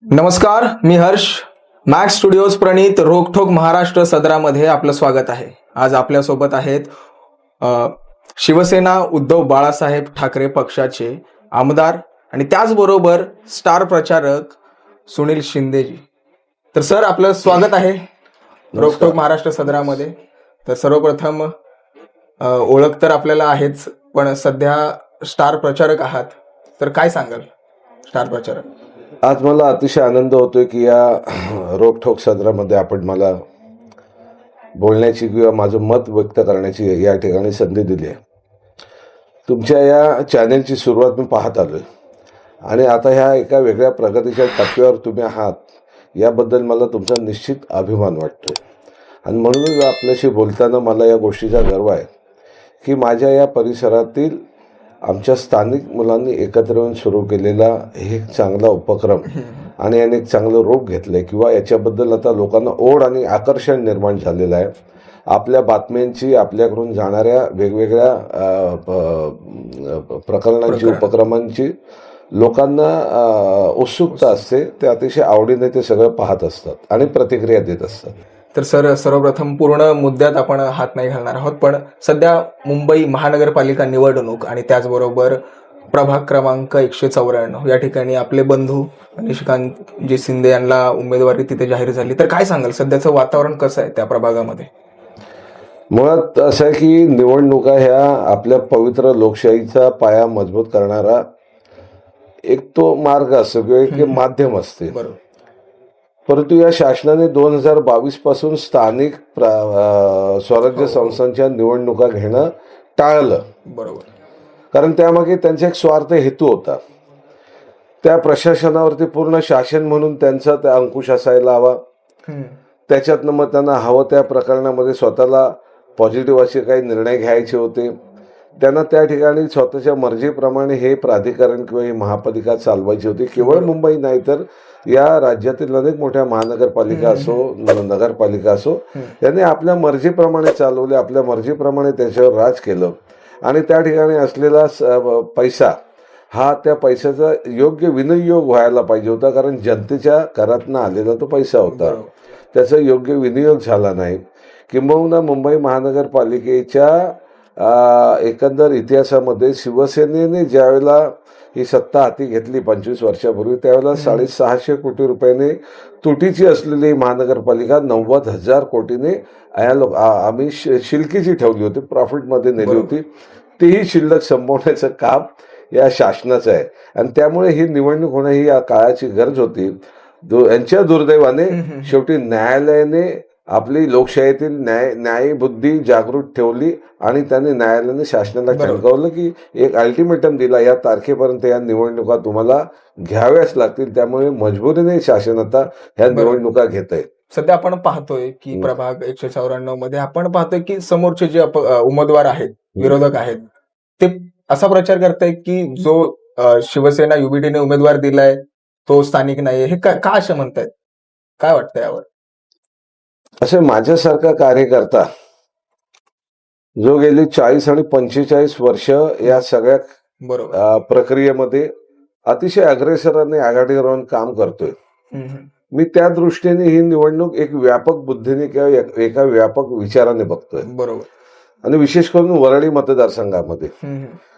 नमस्कार, मी Harsh. Max studios प्रणीत रोकठोक महाराष्ट्र सदरामध्ये आपलं स्वागत आहे. आज आपल्यासोबत आहेत शिवसेना उद्धव बाळासाहेब ठाकरे पक्षाचे आमदार आणि त्याचबरोबर स्टार प्रचारक सुनील शिंदेजी. तर सर, आपलं स्वागत आहे रोकठोक महाराष्ट्र सदरामध्ये. तर सर्वप्रथम ओळख तर आपल्याला आहेच, पण सध्या स्टार प्रचारक आहात, तर काय सांगाल स्टार प्रचारक? आज मला अतिशय आनंद होतोय की या रोकठोक सदरामध्ये आपण मला बोलण्याची किंवा माझं मत व्यक्त करण्याची या ठिकाणी संधी दिली आहे. तुमच्या या चॅनेलची सुरुवात मी पाहत आलोय आणि आता ह्या एका वेगळ्या प्रगतीच्या टप्प्यावर तुम्ही आहात, याबद्दल मला तुमचा निश्चित अभिमान वाटतोय. आणि म्हणूनच आपल्याशी बोलताना मला या गोष्टीचा गर्व आहे की माझ्या या परिसरातील आमच्या स्थानिक मुलांनी एकत्र येऊन सुरू केलेला हे एक चांगला उपक्रम आणि याने एक चांगलं रूप घेतलं आहे किंवा याच्याबद्दल आता लोकांना ओढ आणि आकर्षण निर्माण झालेलं आहे. आपल्या बातम्यांची, आपल्याकडून जाणाऱ्या वेगवेगळ्या प्रकरणांची, उपक्रमांची लोकांना उत्सुकता असते. ते अतिशय आवडीने ते सगळं पाहत असतात आणि प्रतिक्रिया देत असतात. तर सर, सर्वप्रथम पूर्ण मुद्द्यात आपण हात नाही घालणार आहोत, पण सध्या मुंबई महानगरपालिका निवडणूक आणि त्याचबरोबर प्रभाग क्रमांक 194 या ठिकाणी आपले बंधू निशिकांतजी शिंदे यांना उमेदवारी तिथे जाहीर झाली. तर काय सांगाल, सध्याचं वातावरण कसं आहे त्या प्रभागामध्ये? मुळात असं आहे की निवडणुका ह्या आपल्या पवित्र लोकशाहीचा पाया मजबूत करणारा एक तो मार्ग असतो किंवा एक माध्यम असते. बरोबर. परंतु या शासनाने 2022 पासून स्थानिक स्वराज्य संस्थांच्या निवडणुका घेणं टाळलं. बरोबर. कारण त्यामागे त्यांचा एक स्वार्थ हेतू होता. त्या प्रशासनावरती पूर्ण शासन म्हणून त्यांचा त्या अंकुश असायला हवा. त्याच्यातनं मग त्यांना हवं त्या प्रकरणामध्ये स्वतःला पॉझिटिव्ह असे काही निर्णय घ्यायचे होते. त्यांना त्या ठिकाणी स्वतःच्या मर्जीप्रमाणे हे प्राधिकरण किंवा ही महापालिका चालवायची होती. केवळ मुंबई नाही तर या राज्यातील अनेक मोठ्या महानगरपालिका असो, नगरपालिका असो, त्यांनी आपल्या मर्जीप्रमाणे चालवले, आपल्या मर्जीप्रमाणे त्याच्यावर राज केलं. आणि त्या ठिकाणी असलेला पैसा हा त्या पैशाचा योग्य विनियोग व्हायला पाहिजे होता. कारण जनतेच्या करातनं आलेला तो पैसा होता, त्याचा योग्य विनियोग झाला नाही. किंबहुना मुंबई महानगरपालिकेच्या एकंदर इतिहासामध्ये शिवसेनेने ज्यावेळेला ही सत्ता हाती घेतली 25 वर्षापूर्वी, त्यावेळेला 650 कोटी रुपयाने तुटीची असलेली महानगरपालिका 90,000 कोटीने आम्ही शिल्लकीची ठेवली होती, प्रॉफिटमध्ये नेली होती. तीही शिल्लक संपवण्याचं काम या शासनाचं आहे. आणि त्यामुळे ही निवडणूक होणं ही या काळाची गरज होती. यांच्या दुर्दैवाने शेवटी न्यायालयाने आपली लोकशाहीतील न्यायी बुद्धी जागृत ठेवली आणि त्यांनी न्यायालयाने शासनाला ठणकावलं की एक अल्टिमेटम दिला, या तारखेपर्यंत या निवडणुका तुम्हाला घ्याव्याच लागतील. त्यामुळे मजबुरीने शासन आता ह्या निवडणुका घेत आहे. सध्या आपण पाहतोय की प्रभाग 194 मध्ये आपण पाहतोय की समोरचे जे उमेदवार आहेत, विरोधक आहेत, ते असा प्रचार करतायत की जो शिवसेना युबीटीने उमेदवार दिलाय तो स्थानिक नाहीये. हे का असं म्हणतायत? काय वाटतं यावर? असे माझ्यासारखा कार्यकर्ता जो गेली 40 आणि 45 वर्ष या सगळ्या प्रक्रियेमध्ये अतिशय अग्रेसराने आघाडीवर राहून काम करतोय, मी त्या दृष्टीने ही निवडणूक एक व्यापक बुद्धीने किंवा एका व्यापक विचाराने बघतोय. बरोबर. आणि विशेष करून वरळी मतदारसंघामध्ये,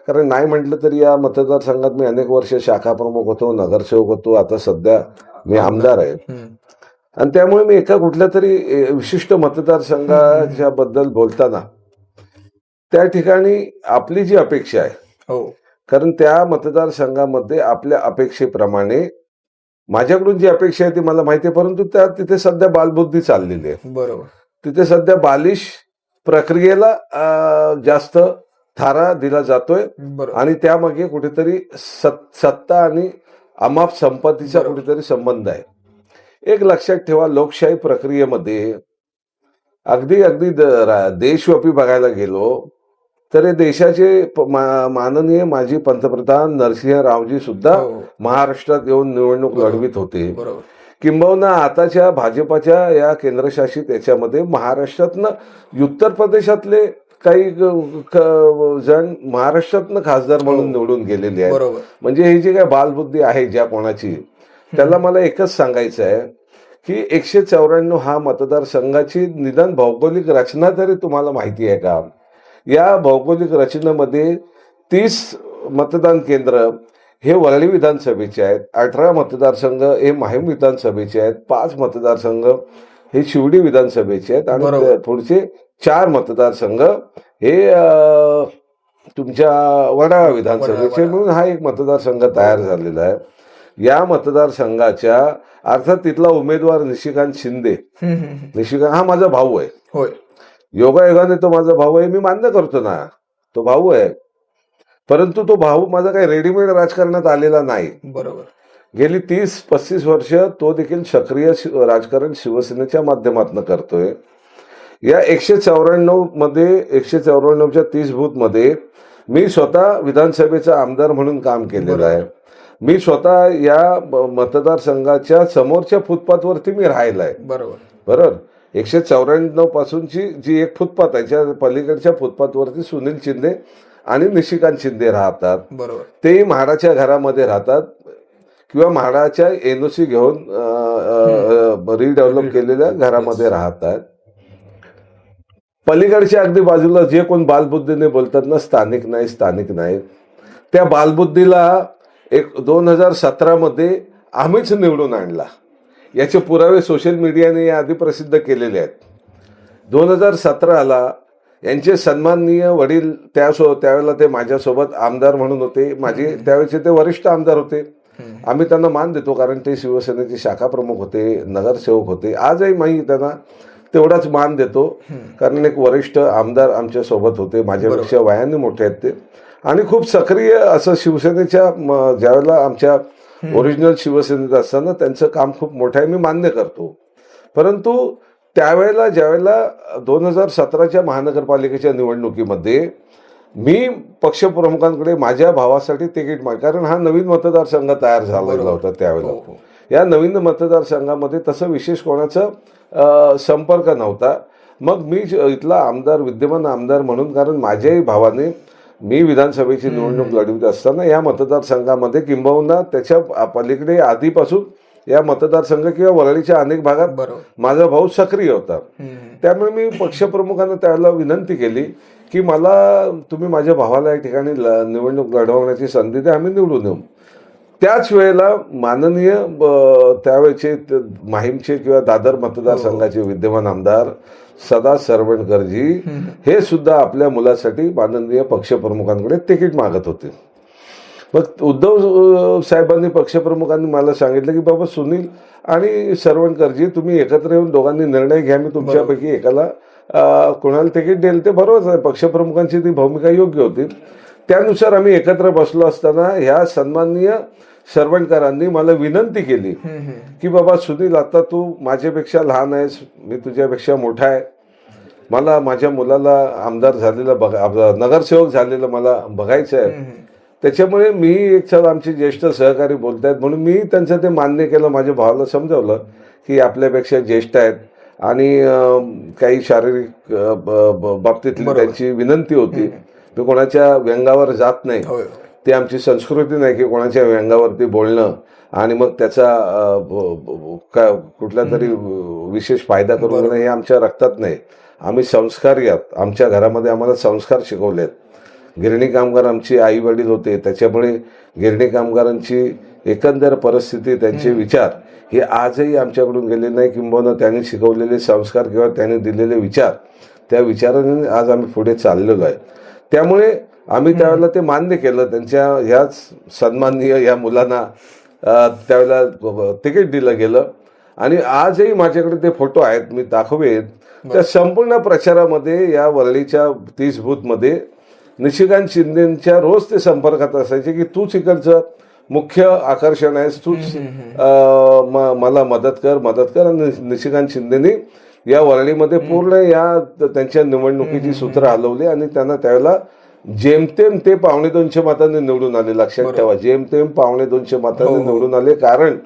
कारण नाही म्हटलं तरी या मतदारसंघात मी अनेक वर्ष शाखा प्रमुख होतो, नगरसेवक होतो, आता सध्या मी आमदार आहे. आणि त्यामुळे मी एका कुठल्या तरी विशिष्ट मतदारसंघाच्या बद्दल बोलताना त्या ठिकाणी आपली जी अपेक्षा आहे, कारण त्या मतदारसंघामध्ये आपल्या अपेक्षेप्रमाणे माझ्याकडून जी अपेक्षा आहे ती मला माहिती आहे, परंतु त्या तिथे सध्या बालबुद्धी चाललेली आहे. बरोबर. तिथे सध्या बालिश प्रक्रियेला जास्त थारा दिला जातोय आणि त्यामागे कुठेतरी सत्ता आणि अमाप संपत्तीचा कुठेतरी संबंध आहे. एक लक्षात ठेवा, लोकशाही प्रक्रियेमध्ये अगदी देशव्यापी बघायला गेलो तर देशाचे माननीय माजी पंतप्रधान नरसिंह रावजी सुद्धा महाराष्ट्रात येऊन निवडणूक लढवित होते. किंबहुना आताच्या भाजपाच्या या केंद्रशासित याच्यामध्ये महाराष्ट्रातनं उत्तर प्रदेशातले काही जण महाराष्ट्रातनं खासदार म्हणून निवडून गेलेले आहेत. म्हणजे ही जी काय बालबुद्धी आहे ज्या कोणाची, त्याला मला एकच सांगायचं आहे की 194 हा मतदारसंघाची निदान भौगोलिक रचना तरी तुम्हाला माहिती आहे का? या भौगोलिक रचनेमध्ये 30 मतदान केंद्र हे वरळी विधानसभेचे आहेत, 18 मतदारसंघ हे माहीम विधानसभेचे आहेत, 5 मतदारसंघ हे शिवडी विधानसभेचे आहेत आणि पुढचे 4 मतदारसंघ हे तुमच्या वडाळा विधानसभेचे म्हणून हा एक मतदारसंघ तयार झालेला आहे. या मतदारसंघाच्या अर्थात तिथला उमेदवार निशिकांत शिंदे, निशिकांत हा माझा भाऊ आहे. होय, योगायोगाने तो माझा भाऊ आहे, मी मान्य करतो ना, तो भाऊ आहे. परंतु तो भाऊ माझा काही रेडीमेड राजकारणात आलेला नाही. बरोबर. गेली 30-35 वर्ष तो देखील सक्रिय राजकारण शिवसेनेच्या माध्यमातून करतोय. या 194 मध्ये 194च्या 30 बूथ मध्ये मी स्वतः विधानसभेचा आमदार म्हणून काम केलेलं आहे. मी स्वतः या मतदारसंघाच्या समोरच्या फुटपाथवरती मी राहिला आहे. बरोबर. 194 पासूनची जी एक फुटपाथ आहे, त्या पलीकडच्या फुटपाथवरती सुनील शिंदे आणि निशिकांत शिंदे राहतात. बरोबर. ते म्हाडाच्या घरामध्ये राहतात किंवा म्हाडाच्या एनओसी घेऊन रिडेव्हलप केलेल्या घरामध्ये राहतात. पलीकडच्या अगदी बाजूला जे कोण बालबुद्धीने बोलतात ना, स्थानिक नाही, त्या बालबुद्धीला 2017 मध्ये आम्हीच निवडून आणला. याचे पुरावे सोशल मीडियाने याआधी प्रसिद्ध केलेले आहेत. 2017ला यांचे सन्माननीय वडील त्यावेळेला ते माझ्यासोबत आमदार म्हणून होते. माझे त्यावेळेचे ते वरिष्ठ आमदार होते. आम्ही त्यांना मान देतो कारण ते शिवसेनेचे शाखा प्रमुख होते, नगरसेवक होते. आजही मी त्यांना तेवढाच मान देतो कारण एक वरिष्ठ आमदार आमच्या सोबत होते, माझ्यापेक्षा वयाने मोठे आहेत ते, आणि खूप सक्रिय असं शिवसेनेच्या ज्यावेळेला आमच्या ओरिजिनल शिवसेनेत असताना त्यांचं काम खूप मोठं आहे, मी मान्य करतो. परंतु त्यावेळेला ज्यावेळेला 2017च्या महानगरपालिकेच्या निवडणुकीमध्ये मी पक्षप्रमुखांकडे माझ्या भावासाठी तिकीट माग, कारण हा नवीन मतदारसंघ तयार झालेला होता त्यावेळेला. या नवीन मतदारसंघामध्ये तसं विशेष कोणाचा संपर्क नव्हता. मग मी इथला आमदार, विद्यमान आमदार म्हणून, कारण माझ्याही भावाने मी विधानसभेची निवडणूक लढवित असताना या मतदारसंघामध्ये किंबहुना त्याच्या पलीकडे आधीपासून या मतदारसंघ किंवा वरळीच्या अनेक भागात माझा भाऊ सक्रिय होता. त्यामुळे मी पक्षप्रमुखांना त्यावेळेला विनंती केली की मला तुम्ही माझ्या भावाला या ठिकाणी निवडणूक लढवण्याची संधी द्या, आम्ही निवडून येऊ. त्याच वेळेला माननीय त्यावेळेचे माहीमचे किंवा दादर मतदारसंघाचे विद्यमान आमदार सदा सरवणकरजी हे सुद्धा आपल्या मुलासाठी माननीय पक्षप्रमुखांकडे तिकीट मागत होते. मग उद्धव साहेबांनी, पक्षप्रमुखांनी मला सांगितलं की बाबा सुनील आणि सरवणकरजी तुम्ही एकत्र येऊन दोघांनी निर्णय घ्या, मी तुमच्यापैकी एकाला कोणाला तिकीट देईल. ते बरोबर आहे, पक्षप्रमुखांची ती भूमिका योग्य होती. त्यानुसार आम्ही एकत्र बसलो असताना ह्या सन्माननीय सरवणकरांनी मला विनंती केली की बाबा सुनील, आता तू माझ्यापेक्षा लहान आहेस, मी तुझ्यापेक्षा मोठा आहे, मला माझ्या मुलाला आमदार झालेलं नगरसेवक झालेलं मला बघायचं आहे. त्याच्यामुळे मी एक आमचे ज्येष्ठ सहकारी बोलत आहेत म्हणून मी त्यांचं ते मान्य केलं. माझ्या भावाला समजावलं की आपल्यापेक्षा ज्येष्ठ आहेत आणि काही शारीरिक बाबतीतली त्यांची विनंती होती. मी कोणाच्या व्यंगावर जात नाही, ती आमची संस्कृती नाही की कोणाच्या व्यंगावरती बोलणं आणि मग त्याचा कुठला तरी विशेष फायदा करून घेणं हे आमच्या रक्तात नाही. आम्ही संस्कारी आहोत. आमच्या घरामध्ये आम्हाला संस्कार शिकवले आहेत. गिरणी कामगार आमची आई वडील होते, त्याच्यामुळे गिरणी कामगारांची एकंदर परिस्थिती, त्यांचे विचार हे आजही आमच्याकडून गेले नाही. किंबहुना त्यांनी शिकवलेले संस्कार किंवा त्यांनी दिलेले विचार, त्या विचाराने आज आम्ही पुढे चाललेलो आहे. त्यामुळे आम्ही त्यावेळेला ते मान्य केलं. त्यांच्या ह्याच सन्माननीय या मुलांना त्यावेळेला तिकीट दिलं गेलं आणि आजही माझ्याकडे ते फोटो आहेत, मी दाखवेन. त्या संपूर्ण प्रचारामध्ये या वरळीच्या 30 बूथमध्ये निशिकांत शिंदेच्या रोज ते संपर्कात असायचे की तूच इकडचं मुख्य आकर्षण आहेस, तूच मला मदत कर. आणि निशिकांत शिंदेनी या वरळीमध्ये पूर्ण या त्यांच्या निवडणुकीची सूत्र हलवली आणि त्यांना त्यावेळेला जेमतेम ते 250 मतांनी निवडून आले. लक्षात ठेवा, जेमतेम 250 मतांनी निवडून आले. कारण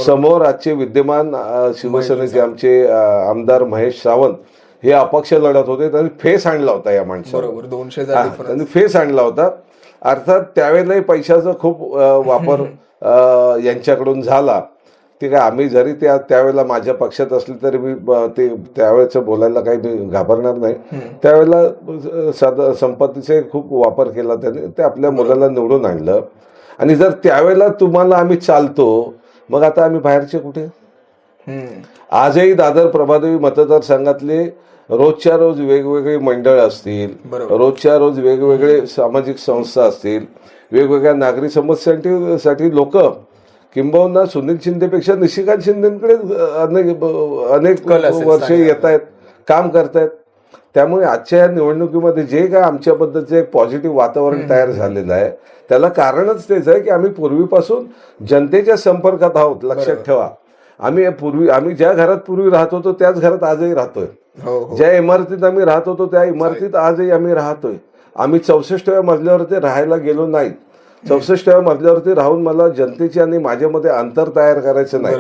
समोर आजचे विद्यमान शिवसेनेचे आमचे आमदार महेश सावंत हे अपक्ष लढत होते. त्यांनी फेस आणला होता या माणसाबरोबर, 200 त्यांनी फेस आणला होता. अर्थात त्यावेळेलाही पैशाचा खूप वापर यांच्याकडून झाला ठीक आहे, आम्ही जरी त्यावेळेला माझ्या पक्षात असले तरी मी ते त्यावेळेचं बोलायला काही मी घाबरणार नाही. त्यावेळेला संपत्तीचा खूप वापर केला त्याने, ते आपल्या मुलाला निवडून आणलं. आणि जर त्यावेळेला तुम्हाला आम्ही चालतो, मग आता आम्ही बाहेरचे कुठे? आजही दादर प्रभादेवी मतदारसंघातले रोजच्या रोज वेगवेगळी मंडळ असतील, रोजच्या रोज वेगवेगळे सामाजिक संस्था असतील, वेगवेगळ्या नागरी समस्यांसाठी लोक किंबहुना सुनील शिंदेपेक्षा निशिकांत शिंदेकडे अनेक वर्ष येत आहेत, काम करतायत. त्यामुळे आजच्या या निवडणुकीमध्ये जे काय आमच्याबद्दलचं एक पॉझिटिव्ह वातावरण तयार झालेलं आहे, त्याला कारणच तेच आहे की आम्ही पूर्वीपासून जनतेच्या संपर्कात आहोत. लक्षात ठेवा, आम्ही ज्या घरात पूर्वी राहत होतो त्याच घरात आजही राहतोय. ज्या इमारतीत आम्ही राहत होतो त्या इमारतीत आजही आम्ही राहतोय. आम्ही 64व्या मजल्यावरती राहायला गेलो नाही. 64व्या मजल्यावरती राहून मला जनतेची आणि माझ्यामध्ये अंतर तयार करायचं नाही.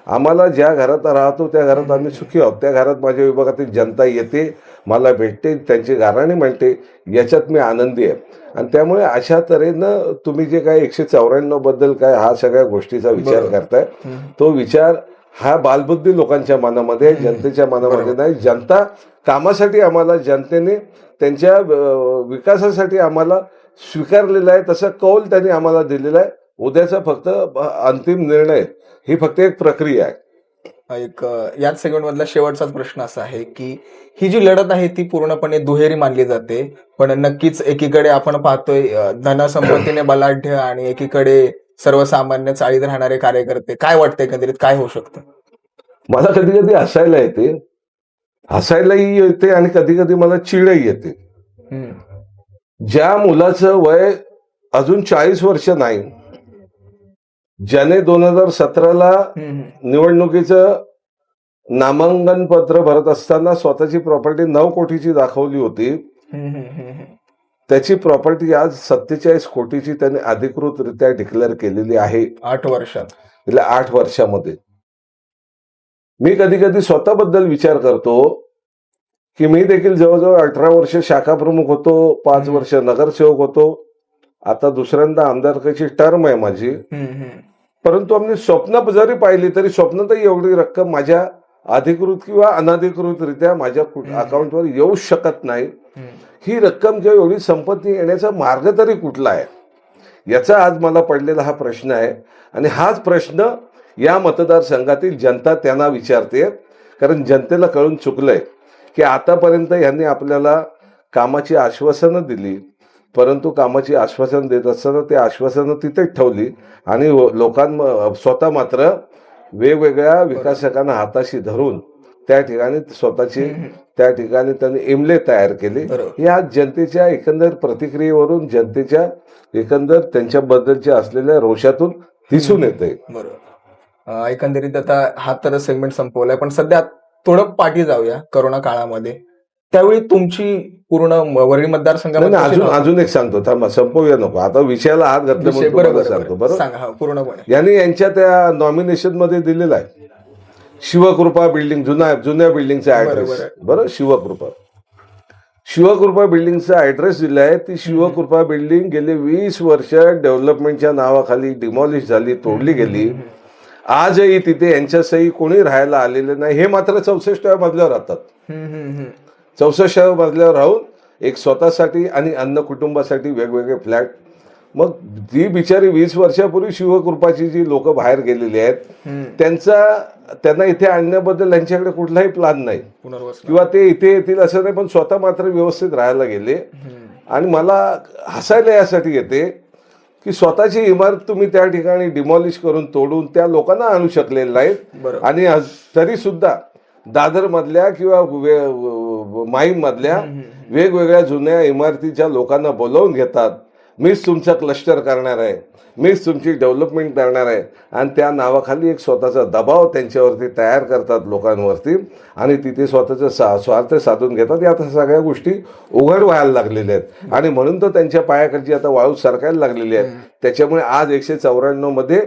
आम्हाला ज्या घरात राहतो त्या घरात आम्ही सुखी आहोत. त्या घरात माझ्या विभागातील जनता येते, मला भेटते, त्यांची गाराणी म्हणते, याच्यात मी आनंदी आहे. आणि त्यामुळे अशा तऱ्हेनं तुम्ही जे काय 194 बद्दल काय हा सगळ्या गोष्टीचा विचार करताय, तो विचार हा बालबुद्धी लोकांच्या मनामध्ये, जनतेच्या मनामध्ये नाही. जनता कामासाठी आम्हाला, जनतेने त्यांच्या विकासासाठी आम्हाला स्वीकारलेला आहे, तसा कौल त्यांनी आम्हाला दिलेला आहे. उद्याचा फक्त अंतिम निर्णय ही फक्त एक प्रक्रिया आहे. याच सेगमेंट मधला शेवटचाच प्रश्न असा आहे की ही जी लढत आहे ती पूर्णपणे दुहेरी मानली जाते, पण नक्कीच एकीकडे आपण पाहतोय धनसंपत्तीने बलाढ्य आणि एकीकडे सर्वसामान्य चाळीत राहणारे कार्यकर्ते. काय वाटतंय एकंदरीत काय होऊ शकतं? मला कधी कधी हसायलाही येते आणि कधी कधी मला चिडही येते. ज्या मुलाचं वय अजून 40 वर्ष नाही, ज्याने 2017ला निवडणुकीचं नामांकन पत्र भरत असताना स्वतःची प्रॉपर्टी 9 कोटीची दाखवली होती, त्याची प्रॉपर्टी आज 47 कोटीची त्याने अधिकृतरित्या डिक्लेअर केलेली आहे 8 वर्षात. 8 वर्षामध्ये. मी कधी कधी स्वतःबद्दल विचार करतो की मी देखील जवळजवळ 18 वर्ष शाखा प्रमुख होतो, 5 वर्ष नगरसेवक होतो, आता दुसऱ्यांदा आमदारकीची टर्म आहे माझी. परंतु आम्ही स्वप्न जरी पाहिली तरी स्वप्नातही एवढी रक्कम माझ्या अधिकृत किंवा अनधिकृतरित्या माझ्या अकाउंटवर येऊ शकत नाही. ही रक्कम किंवा एवढी संपत्ती येण्याचा मार्ग तरी कुठला आहे, याचा आज मला पडलेला हा प्रश्न आहे. आणि हाच प्रश्न या मतदारसंघातील जनता त्यांना विचारते, कारण जनतेला कळून चुकलंय की आतापर्यंत यांनी आपल्याला कामाची आश्वासनं दिली, परंतु कामाची आश्वासन देत असताना ते आश्वासनं तिथेच ठेवली आणि स्वतः मात्र वेगवेगळ्या विकासकांना हाताशी धरून त्या ठिकाणी स्वतःची त्या ठिकाणी त्यांनी इमले तयार केले. या जनतेच्या एकंदर प्रतिक्रियेवरून, जनतेच्या एकंदर त्यांच्याबद्दलच्या असलेल्या रोषातून दिसून येते. बरोबर. एकंदरीत आता हा तर सेगमेंट संपवलाय, पण सध्या थोडं पाठी जाऊया कोरोना काळामध्ये. त्यावेळी तुमची पूर्ण वरळी मतदारसंघामध्ये अजून एक सांगतो, थांबा, संपवूया नको, आता विषयाला हात घातल्यामुळे सांगतो. बरोबर, पूर्णपणे यांनी यांच्या त्या नॉमिनेशन मध्ये दिलेला आहे शिवकृपा बिल्डिंग, जुन्या बिल्डिंगचा ऍड्रेस. बरं, शिवकृपा बिल्डिंगचा ऍड्रेस दिला आहे. ती शिवकृपा बिल्डिंग गेली 20 वर्ष डेव्हलपमेंटच्या नावाखाली डिमॉलिश झाली, तोडली गेली. आजही तिथे यांच्या सही कोणी राहायला आलेले नाही. हे मात्र 64व्या मजल्यावर राहतात. 64व्या मजल्यावर राहून एक स्वतःसाठी आणि अन्य कुटुंबासाठी वेगवेगळे फ्लॅट. मग जी बिचारी 20 वर्षापूर्वी शिवकृपाची जी लोक बाहेर गेलेली आहेत, त्यांना इथे आणण्याबद्दल त्यांच्याकडे कुठलाही प्लॅन नाही किंवा ते इथे येतील असं नाही, पण स्वतः मात्र व्यवस्थित राहायला गेले. आणि मला हसायला यासाठी येते की स्वतःची इमारत तुम्ही त्या ठिकाणी डिमॉलिश करून तोडून त्या लोकांना आणू शकलेले नाहीत. आणि तरी सुद्धा दादर मधल्या किंवा माहीम मधल्या वेगवेगळ्या जुन्या इमारतीच्या लोकांना बोलावून घेतात. मीच तुमचा क्लस्टर करणार आहे, मीच तुमची डेव्हलपमेंट करणार आहे, आणि त्या नावाखाली एक स्वतःचा दबाव त्यांच्यावरती तयार करतात लोकांवरती, आणि तिथे स्वतःचा स्वार्थ साधून घेतात. या सगळ्या गोष्टी उघड व्हायला लागलेल्या आहेत आणि म्हणून तर त्यांच्या पायाखालची आता वाळू सरकायला लागलेली आहे. त्याच्यामुळे आज 194 मध्ये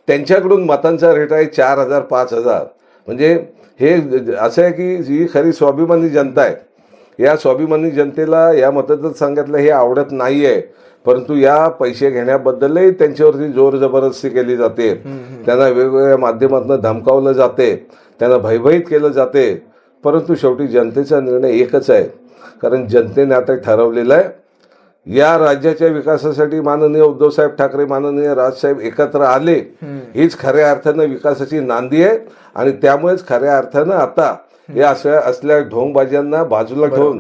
त्यांच्याकडून मतांचा रेट आहे 4000 5000. म्हणजे हे असं आहे की ही खरी स्वाभिमानी जनता आहे. या स्वाभिमानी जनतेला या मतदारसंघातलं हे आवडत नाहीये, परंतु या पैसे घेण्याबद्दलही त्यांच्यावरती जोर जबरदस्ती केली जाते. त्यांना वेगवेगळ्या माध्यमातून धमकावलं जाते, त्यांना भयभीत केलं जाते. परंतु शेवटी जनतेचा निर्णय एकच आहे, कारण जनतेने आता ठरवलेलं आहे या राज्याच्या विकासासाठी माननीय उद्धवसाहेब ठाकरे, माननीय राजसाहेब एकत्र आले, हीच खऱ्या अर्थानं विकासाची नांदी आहे. आणि त्यामुळेच खऱ्या अर्थानं आता या असल्या ढोंगबाज्यांना बाजूला ठेवून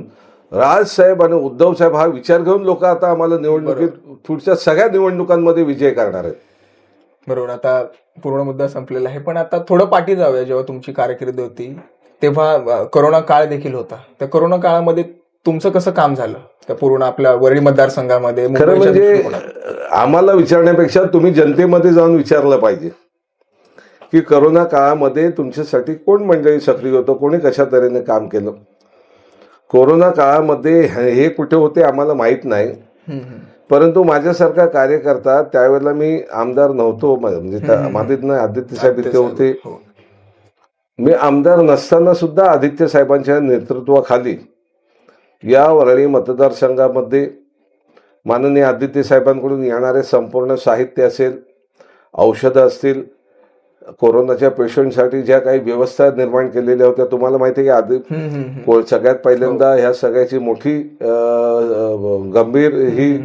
राजसाहेब आणि उद्धवसाहेब हा विचार घेऊन लोक आता आम्हाला निवडणुकीत पुढच्या सगळ्या निवडणुकांमध्ये विजय करणार आहेत. बरोबर. आता पूर्ण मुद्दा संपलेला आहे, पण आता थोडं पाठी जाऊया. जेव्हा तुमची कारकीर्द होती तेव्हा कोरोना काळ देखील होता. त्या कोरोना काळामध्ये तुमचं कसं काम झालं त्या पूर्ण आपल्या वरळी मतदारसंघामध्ये? खरं म्हणजे आम्हाला विचारण्यापेक्षा तुम्ही जनतेमध्ये जाऊन विचारलं पाहिजे की कोरोना काळामध्ये तुमच्यासाठी कोण मंडळी सक्रिय होतं, कोणी कशा तऱ्हेने काम केलं. कोरोना काळामध्ये हे कुठे होते आम्हाला माहीत नाही, परंतु माझ्यासारखा कार्यकर्ता त्यावेळेला मी आमदार नव्हतो, म्हणजे आदित्य साहेब इथे होते. मी आमदार नसताना सुद्धा आदित्य साहेबांच्या नेतृत्वाखाली या वरळी मतदारसंघामध्ये माननीय आदित्य साहेबांकडून येणारे संपूर्ण साहित्य असेल, औषधं असतील, कोरोनाच्या पेशंटसाठी ज्या काही व्यवस्था निर्माण केलेल्या होत्या, तुम्हाला माहिती आहे की सगळ्यात पहिल्यांदा ह्या सगळ्याची मोठी गंभीर ही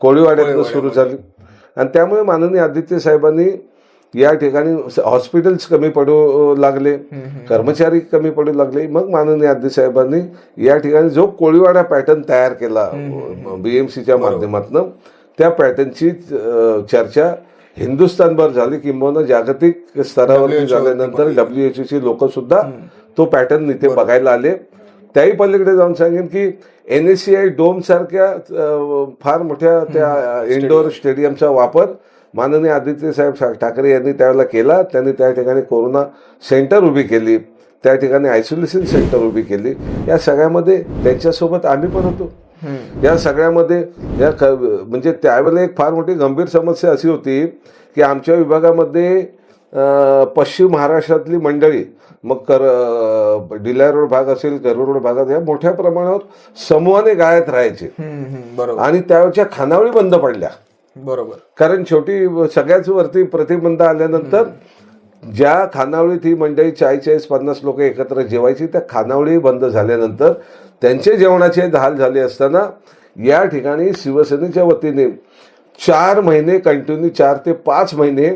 कोळीवाड्यातनं सुरू झाली. आणि त्यामुळे माननीय आदित्य साहेबांनी या ठिकाणी हॉस्पिटल्स कमी पडू लागले, कर्मचारी कमी पडू लागले. मग माननीय आदित्य साहेबांनी या ठिकाणी जो कोळीवाडा पॅटर्न तयार केला BMCच्या माध्यमातून, त्या पॅटर्नची चर्चा हिंदुस्थानभर झाली, किंबहुना जागतिक स्तरावरती झाल्यानंतर WHO लोक सुद्धा तो पॅटर्न इथे बघायला आले. त्याही पलीकडे जाऊन सांगेन की NSCI डोम सारख्या फार मोठ्या त्या इंडोर स्टेडियमचा वापर माननीय आदित्य साहेब ठाकरे यांनी त्यावेळेला केला. त्यांनी त्या ठिकाणी कोरोना सेंटर उभी केली, त्या ठिकाणी आयसोलेशन सेंटर उभी केली. या सगळ्यामध्ये त्यांच्यासोबत आम्ही पण होतो. या सगळ्यामध्ये म्हणजे त्यावेळेला एक फार मोठी गंभीर समस्या अशी होती की आमच्या विभागामध्ये पश्चिम महाराष्ट्रातली मंडळी, मग डिलाय रोड भाग असेल, करूर रोड भागात, या मोठ्या प्रमाणावर समूहाने गायत राहायचे. आणि त्यावेळच्या खानावळी बंद पडल्या. बरोबर. कारण शेवटी सगळ्याच वरती प्रतिबंध आल्यानंतर ज्या खानावळीत ही मंडळी 40-50 लोक एकत्र जेवायची, त्या खानावळी बंद झाल्यानंतर त्यांचे जेवणाचे हाल झाले असताना या ठिकाणी शिवसेनेच्या वतीने 4 महिने कंटिन्यू, 4 ते 5 महिने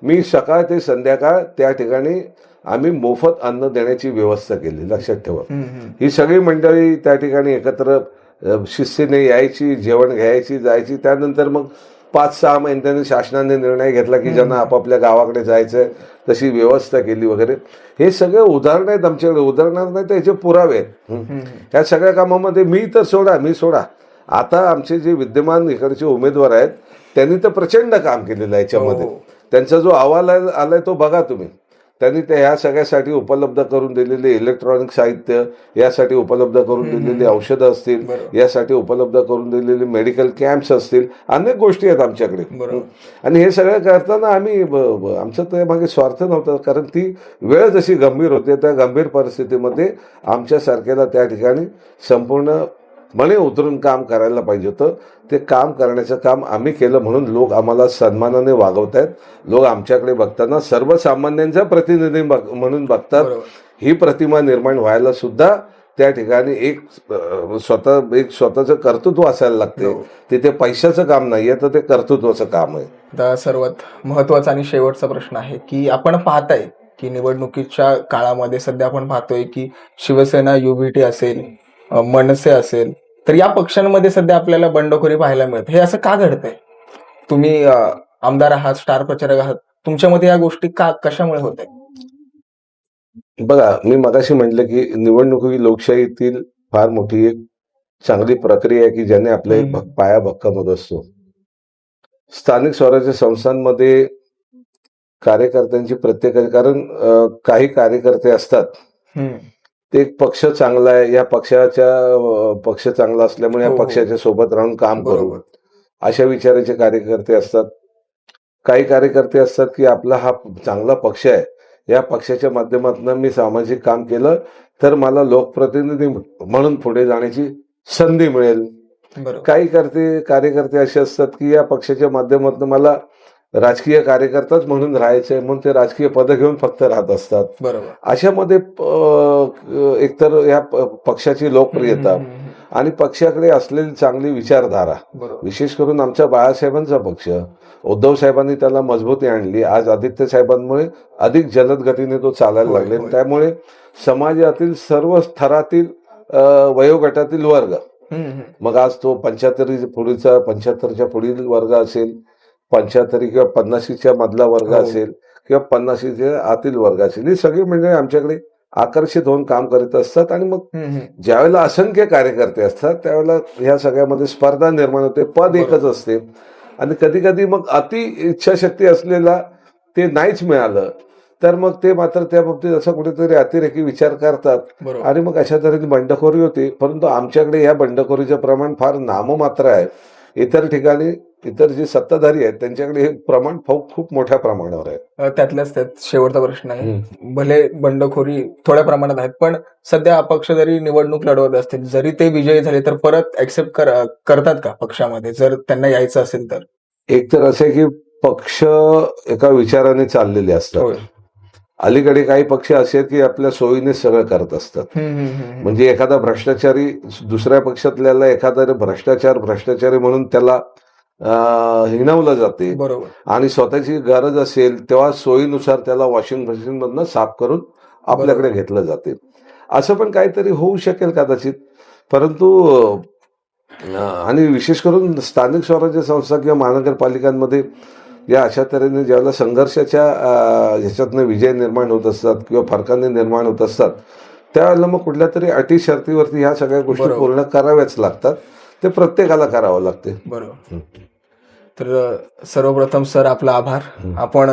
मी सकाळ ते संध्याकाळ त्या ठिकाणी आम्ही मोफत अन्न देण्याची व्यवस्था केली. लक्षात ठेवा, ही सगळी मंडळी त्या ठिकाणी एकत्र शिस्तीने यायची, जेवण घ्यायची, जायची. त्यानंतर मग 5-6 महिन्यांनी शासनाने निर्णय घेतला की ज्यांना आपापल्या गावाकडे जायचंय तशी व्यवस्था केली वगैरे. हे सगळे उदाहरण आहेत आमच्याकडे, उदाहरणार नाही तर याचे पुरावे आहेत. या सगळ्या कामामध्ये मी सोडा, आता आमचे जे विद्यमान इकडचे उमेदवार आहेत त्यांनी तर प्रचंड काम केलेलं आहे याच्यामध्ये. त्यांचा जो अहवाल आलाय तो बघा तुम्ही. त्यांनी त्या ह्या सगळ्यासाठी उपलब्ध करून दिलेले इलेक्ट्रॉनिक साहित्य, यासाठी उपलब्ध करून दिलेली औषधं असतील, यासाठी उपलब्ध करून दिलेले मेडिकल कॅम्प्स असतील, अनेक गोष्टी आहेत आमच्याकडे. आणि हे सगळं करताना आम्ही आमचं त्यामागे स्वार्थ नव्हता, कारण ती वेळ जशी गंभीर होते त्या गंभीर परिस्थितीमध्ये आमच्यासारख्याला त्या ठिकाणी संपूर्ण मने उतरून काम करायला पाहिजे होतं. ते काम करण्याचं काम आम्ही केलं, म्हणून लोक आम्हाला सन्मानाने वागवत आहेत. लोक आमच्याकडे बघताना सर्वसामान्यांचा प्रतिनिधी म्हणून बघतात. ही प्रतिमा निर्माण व्हायला सुद्धा त्या ठिकाणी एक स्वतःचं कर्तृत्व असायला लागते. तिथे पैशाचं काम नाहीये, तर ते कर्तृत्वाचं काम आहे. आता सर्वात महत्वाचा आणि शेवटचा प्रश्न आहे की आपण पाहताय की निवडणुकीच्या काळामध्ये सध्या आपण पाहतोय की शिवसेना, UBT असेल, मनसे असेल, तर या पक्षांमध्ये सध्या आपल्याला बंडखोरी पाहायला मिळते. हे असं का घडतंय? तुम्ही आमदार आहात, स्टार प्रचारक आहात, तुमच्यामध्ये या गोष्टी कशामुळे होत आहेत? बघा, मी मगाशी म्हटलं की निवडणूक ही लोकशाहीतील फार मोठी एक चांगली प्रक्रिया आहे की ज्याने आपला एक पाया भक्कम होत असतो. स्थानिक स्वराज्य संस्थांमध्ये कार्यकर्त्यांची कारण काही कार्यकर्ते असतात ते एक पक्ष चांगला आहे, या पक्ष चांगला असल्यामुळे या पक्षाच्या सोबत राहून काम करू, अशा विचाराचे कार्यकर्ते असतात. काही कार्यकर्ते असतात की आपला हा चांगला पक्ष आहे, या पक्षाच्या माध्यमातून मी सामाजिक काम केलं तर मला लोकप्रतिनिधी म्हणून पुढे जाण्याची संधी मिळेल. बरोबर. काही कार्यकर्ते असे असतात की या पक्षाच्या माध्यमातून मला राजकीय कार्यकर्ताच म्हणून राहायचंय म्हणून ते राजकीय पदं घेऊन फक्त राहत असतात. बरोबर. अशामध्ये एकतर या पक्षाची लोकप्रियता आणि पक्षाकडे असलेली चांगली विचारधारा, बरोबर. विशेष करून आमच्या बाळासाहेबांचा पक्ष, उद्धव साहेबांनी त्याला मजबूती आणली. आज आदित्य साहेबांमुळे अधिक जलद गतीने तो चालायला होय, लागले. होय. त्यामुळे समाजातील सर्व स्तरातील वयोगटातील वर्ग, मग आज तो 75च्या पुढील वर्ग असेल, 75 किंवा 50च्या मधला वर्ग हो. असेल किंवा 50च्या आतील वर्ग असेल, ही सगळी मंडळी आमच्याकडे आकर्षित होऊन काम करीत असतात. आणि मग ज्यावेळेला असंख्य कार्यकर्ते असतात त्यावेळेला ह्या सगळ्यामध्ये स्पर्धा निर्माण होते. पद एकच असते आणि कधी कधी मग अति इच्छाशक्ती असलेला ते नाहीच मिळालं तर मग ते मात्र त्या बाबतीत असं कुठेतरी अतिरेकी विचार करतात बरोबर. आणि मग अशा तऱ्हेने बंडखोरी होती. परंतु आमच्याकडे या बंडखोरीचं प्रमाण फार नाममात्र आहे. इतर ठिकाणी इतर जे सत्ताधारी आहेत त्यांच्याकडे हे प्रमाण खूप मोठ्या प्रमाणावर आहे. त्यातल्याच त्यात शेवटचा प्रश्न आहे, भले बंडखोरी थोड्या प्रमाणात आहेत पण सध्या अपक्ष जरी निवडणूक लढवत असतील, जरी ते विजयी झाले तर परत ऍक्सेप्ट करतात का पक्षामध्ये जर त्यांना यायचं असेल तर? एक तर असं आहे की पक्ष एका विचाराने चाललेले असतात. होय. अलीकडे काही पक्ष असे आहेत की आपल्या सोयीने सगळं करत असतात. म्हणजे एखादा भ्रष्टाचारी दुसऱ्या पक्षातल्याला एखादा भ्रष्टाचारी म्हणून त्याला हिणवलं जाते बरोबर. आणि स्वतःची गरज असेल तेव्हा सोयीनुसार त्याला वॉशिंग मशीन मधनं साफ करून आपल्याकडे घेतलं जाते. असं पण काहीतरी होऊ शकेल कदाचित. परंतु आणि विशेष करून स्थानिक स्वराज्य संस्था किंवा महानगरपालिकांमध्ये या अशा तऱ्हेने ज्यावेळेला संघर्षाच्या ह्याच्यातनं विजय निर्माण होत असतात किंवा फरकाने निर्माण होत असतात त्यावेळेला मग कुठल्या तरी अटी शर्तीवरती ह्या सगळ्या गोष्टी पूर्ण कराव्याच लागतात. ते प्रत्येकाला करावं लागते. बरोबर. तर सर्वप्रथम सर आपला आभार. आपण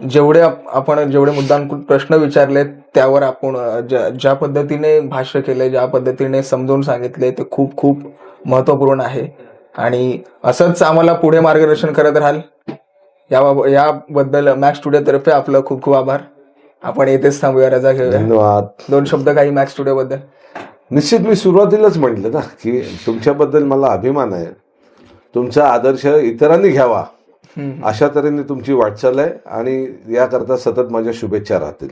जेवढे मुद्दांकून प्रश्न विचारले त्यावर आपण ज्या पद्धतीने भाष्य केले, ज्या पद्धतीने समजावून सांगितले ते खूप खूप महत्वपूर्ण आहे आणि असंच आम्हाला पुढे मार्गदर्शन करत राहाल याबद्दल मॅक्स स्टुडिओ तर्फे आपलं खूप खूप आभार. आपण येथेच थांबूया, रजा घेऊया. धन्यवाद. 2 शब्द काही मॅक्स स्टुडिओ बद्दल? निश्चित मी सुरुवातीलाच म्हटलं ना की तुमच्याबद्दल मला अभिमान आहे. तुमचा आदर्श इतरांनी घ्यावा अशा तऱ्हेने तुमची वाटचाल आहे आणि याकरता सतत माझ्या शुभेच्छा राहतील.